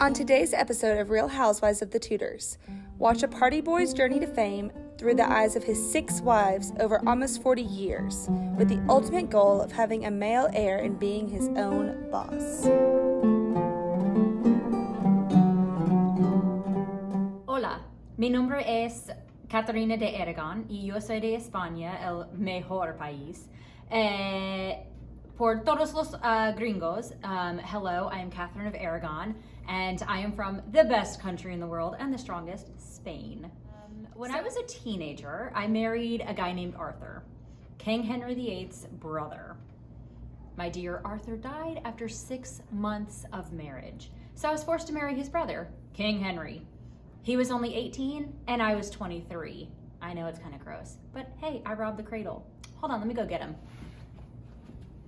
On today's episode of Real Housewives of the Tudors, watch a party boy's journey to fame through the eyes of his 6 wives over almost 40 years, with the ultimate goal of having a male heir and being his own boss. Hola, mi nombre es Catarina de Aragon y yo soy de España, el mejor país. Por todos los gringos, hello, I am Catherine of Aragon, and I am from the best country in the world and the strongest, Spain. When I was a teenager, I married a guy named Arthur, King Henry VIII's brother. My dear Arthur died after 6 months of marriage, so I was forced to marry his brother, King Henry. He was only 18 and I was 23. I know it's kind of gross, but hey, I robbed the cradle. Hold on, let me go get him.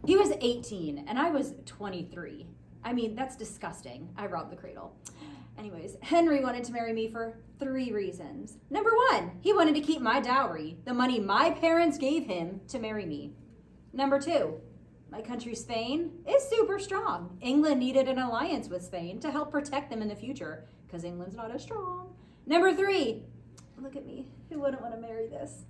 He was 18 and I was 23. I mean, that's disgusting. I robbed the cradle. Anyways, Henry wanted to marry me for 3 reasons. Number 1, he wanted to keep my dowry, the money my parents gave him to marry me. Number 2, my country, Spain, is super strong. England needed an alliance with Spain to help protect them in the future, because England's not as strong. Number 3, look at me. Who wouldn't want to marry this?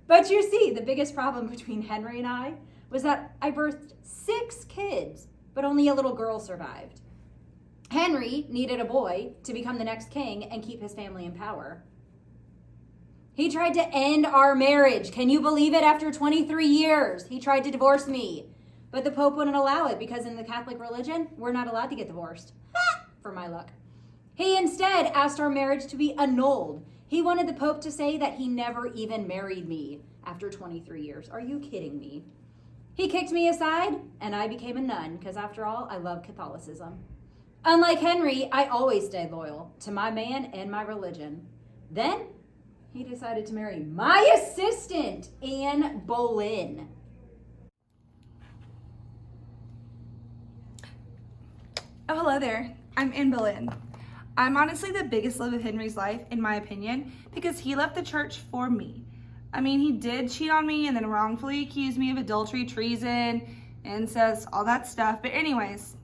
But you see, the biggest problem between Henry and I was that I birthed 6 kids, but only a little girl survived. Henry needed a boy to become the next king and keep his family in power. He tried to end our marriage. Can you believe it? After 23 years, he tried to divorce me. But the Pope wouldn't allow it because in the Catholic religion, we're not allowed to get divorced. For my luck. He instead asked our marriage to be annulled. He wanted the Pope to say that he never even married me after 23 years. Are you kidding me? He kicked me aside and I became a nun because after all, I love Catholicism. Unlike Henry, I always stayed loyal to my man and my religion. Then he decided to marry my assistant, Anne Boleyn. Oh, hello there. I'm Anne Boleyn. I'm honestly the biggest love of Henry's life, in my opinion, because he left the church for me. I mean, he did cheat on me and then wrongfully accused me of adultery, treason, incest, all that stuff. But anyways,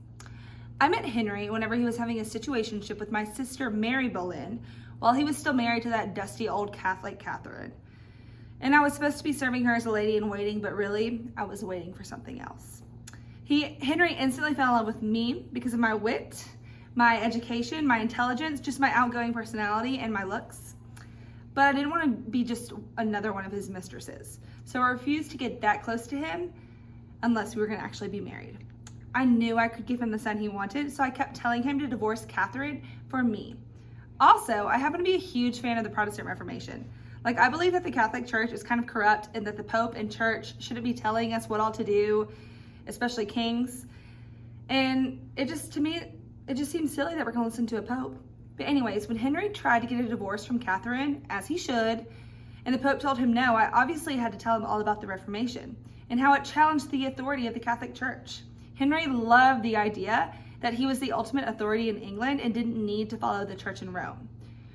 I met Henry whenever he was having a situationship with my sister, Mary Boleyn, while he was still married to that dusty old Catholic Catherine. And I was supposed to be serving her as a lady in waiting, but really, I was waiting for something else. Henry instantly fell in love with me because of my wit, my education, my intelligence, just my outgoing personality, and my looks. But I didn't want to be just another one of his mistresses. So I refused to get that close to him unless we were going to actually be married. I knew I could give him the son he wanted, so I kept telling him to divorce Catherine for me. Also, I happen to be a huge fan of the Protestant Reformation. Like, I believe that the Catholic Church is kind of corrupt and that the Pope and Church shouldn't be telling us what all to do, especially kings. And to me, it just seems silly that we're going to listen to a Pope. But anyways, when Henry tried to get a divorce from Catherine, as he should, and the Pope told him no, I obviously had to tell him all about the Reformation and how it challenged the authority of the Catholic Church. Henry loved the idea that he was the ultimate authority in England and didn't need to follow the church in Rome.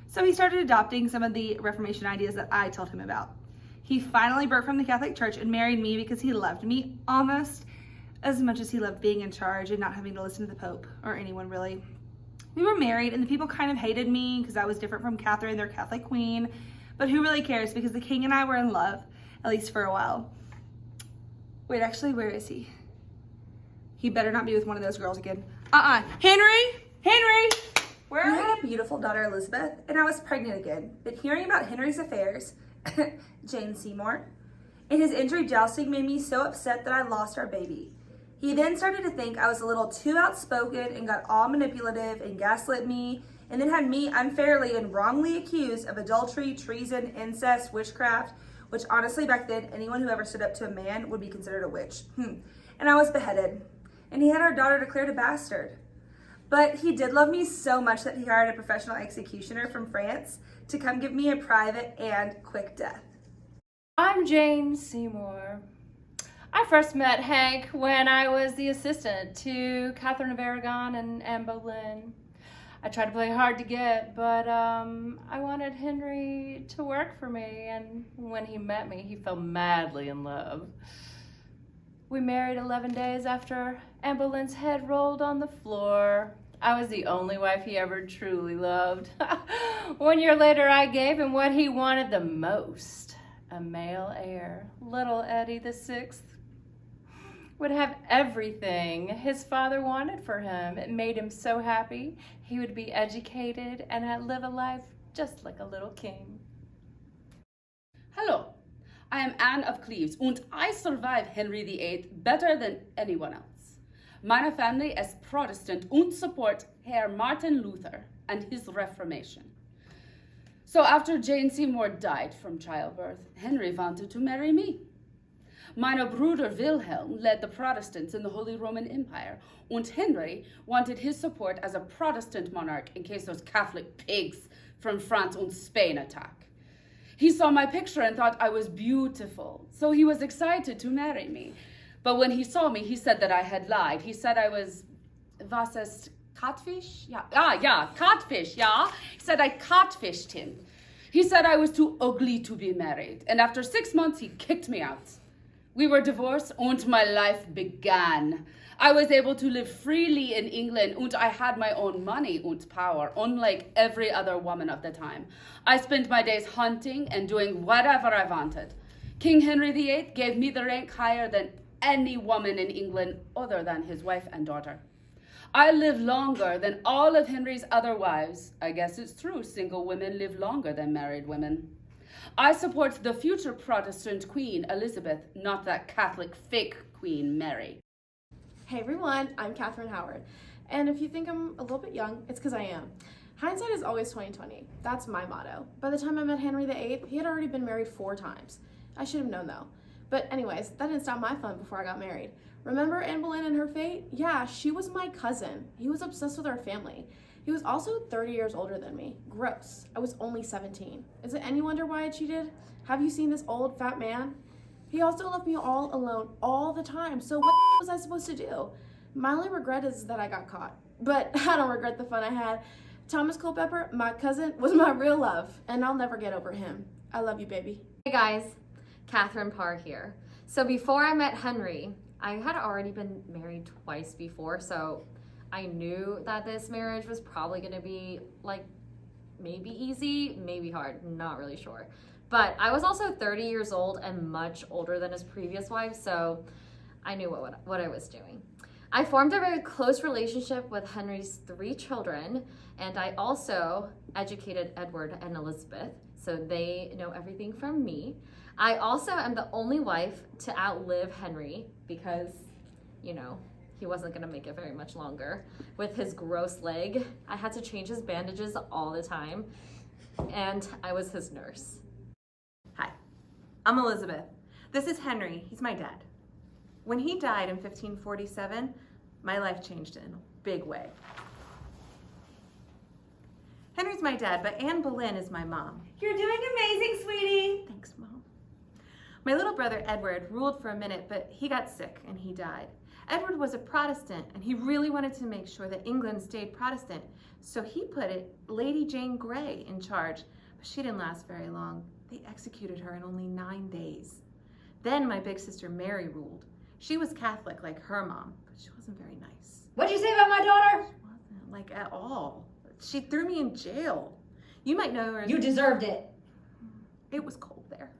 So he started adopting some of the Reformation ideas that I told him about. He finally broke from the Catholic Church and married me because he loved me almost as much as he loved being in charge and not having to listen to the Pope or anyone really. We were married and the people kind of hated me because I was different from Catherine, their Catholic queen, but who really cares because the king and I were in love, at least for a while. Wait, actually, where is he? He better not be with one of those girls again. Henry! Where are you? I had a beautiful daughter, Elizabeth, and I was pregnant again. But hearing about Henry's affairs, Jane Seymour, and his injury jousting made me so upset that I lost our baby. He then started to think I was a little too outspoken and got all manipulative and gaslit me, and then had me unfairly and wrongly accused of adultery, treason, incest, witchcraft, which honestly back then, anyone who ever stood up to a man would be considered a witch. And I was beheaded. And he had our daughter declared a bastard. But he did love me so much that he hired a professional executioner from France to come give me a private and quick death. I'm Jane Seymour. I first met Hank when I was the assistant to Catherine of Aragon and Anne Boleyn. I tried to play hard to get, but I wanted Henry to work for me, and when he met me, he fell madly in love. We married 11 days after Anne Boleyn's head rolled on the floor. I was the only wife he ever truly loved. 1 year later, I gave him what he wanted the most, a male heir. Little Eddie VI would have everything his father wanted for him. It made him so happy. He would be educated and live a life just like a little king. Hello, I am Anne of Cleves and I survive Henry VIII better than anyone else. Meine family is Protestant and support Herr Martin Luther and his Reformation. So after Jane Seymour died from childbirth, Henry wanted to marry me. Meine Bruder Wilhelm led the Protestants in the Holy Roman Empire, and Henry wanted his support as a Protestant monarch in case those Catholic pigs from France and Spain attack. He saw my picture and thought I was beautiful, so he was excited to marry me. But when he saw me, he said that I had lied. He said I was, was ist catfish? Yeah, catfish, yeah. He said I catfished him. He said I was too ugly to be married. And after 6 months, he kicked me out. We were divorced and my life began. I was able to live freely in England and I had my own money and power, unlike every other woman of the time. I spent my days hunting and doing whatever I wanted. King Henry VIII gave me the rank higher than any woman in England other than his wife and daughter. I live longer than all of Henry's other wives. I guess it's true, single women live longer than married women. I support the future Protestant Queen Elizabeth, not that Catholic fake Queen Mary. Hey everyone, I'm Catherine Howard, and if you think I'm a little bit young, it's because I am. Hindsight is always 20/20. That's my motto. By the time I met Henry VIII, he had already been married 4 times. I should have known though. But anyways, that didn't stop my fun before I got married. Remember Anne Boleyn and her fate? Yeah, she was my cousin. He was obsessed with our family. He was also 30 years older than me. Gross. I was only 17. Is it any wonder why I cheated? Have you seen this old fat man? He also left me all alone all the time, so what was I supposed to do? My only regret is that I got caught. But I don't regret the fun I had. Thomas Culpepper, my cousin, was my real love, and I'll never get over him. I love you, baby. Hey guys, Catherine Parr here. So before I met Henry, I had already been married twice before, so I knew that this marriage was probably gonna be like maybe easy, maybe hard, not really sure. But I was also 30 years old and much older than his previous wife, so I knew what I was doing. I formed a very close relationship with Henry's 3 children, and I also educated Edward and Elizabeth, so they know everything from me. I also am the only wife to outlive Henry because, you know, he wasn't gonna make it very much longer. With his gross leg, I had to change his bandages all the time, and I was his nurse. Hi, I'm Elizabeth. This is Henry, he's my dad. When he died in 1547, my life changed in a big way. Henry's my dad, but Anne Boleyn is my mom. You're doing amazing, sweetie. Thanks, Mom. My little brother Edward ruled for a minute, but he got sick and he died. Edward was a Protestant and he really wanted to make sure that England stayed Protestant. So he put Lady Jane Grey in charge, but she didn't last very long. They executed her in only 9 days. Then my big sister Mary ruled. She was Catholic like her mom, but she wasn't very nice. What'd you say about my daughter? She wasn't, like, at all. She threw me in jail. You might know her as... You deserved it. It was cold there.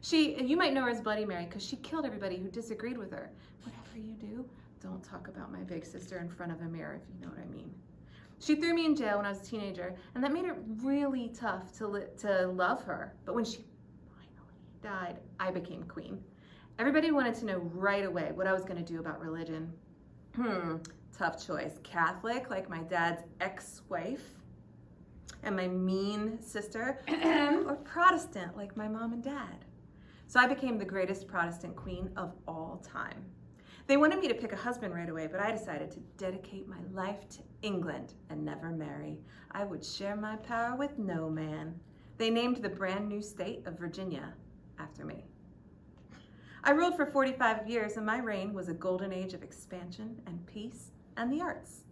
You might know her as Bloody Mary because she killed everybody who disagreed with her. Whatever you do, don't talk about my big sister in front of a mirror, if you know what I mean. She threw me in jail when I was a teenager, and that made it really tough to love her. But when she finally died, I became queen. Everybody wanted to know right away what I was going to do about religion. Tough choice. Catholic, like my dad's ex-wife and my mean sister, or Protestant, like my mom and dad. So I became the greatest Protestant queen of all time. They wanted me to pick a husband right away, but I decided to dedicate my life to England and never marry. I would share my power with no man. They named the brand new state of Virginia after me. I ruled for 45 years, and my reign was a golden age of expansion and peace and the arts.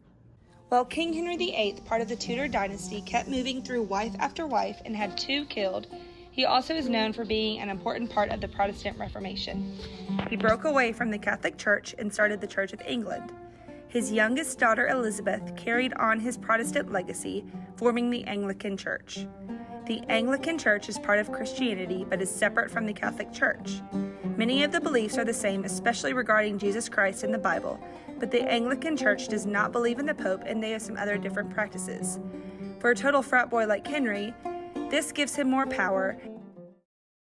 Well, King Henry VIII, part of the Tudor dynasty, kept moving through wife after wife and had 2 killed. He also is known for being an important part of the Protestant Reformation. He broke away from the Catholic Church and started the Church of England. His youngest daughter, Elizabeth, carried on his Protestant legacy, forming the Anglican Church. The Anglican Church is part of Christianity, but is separate from the Catholic Church. Many of the beliefs are the same, especially regarding Jesus Christ in the Bible, but the Anglican Church does not believe in the Pope, and they have some other different practices. For a total frat boy like Henry, this gives him more power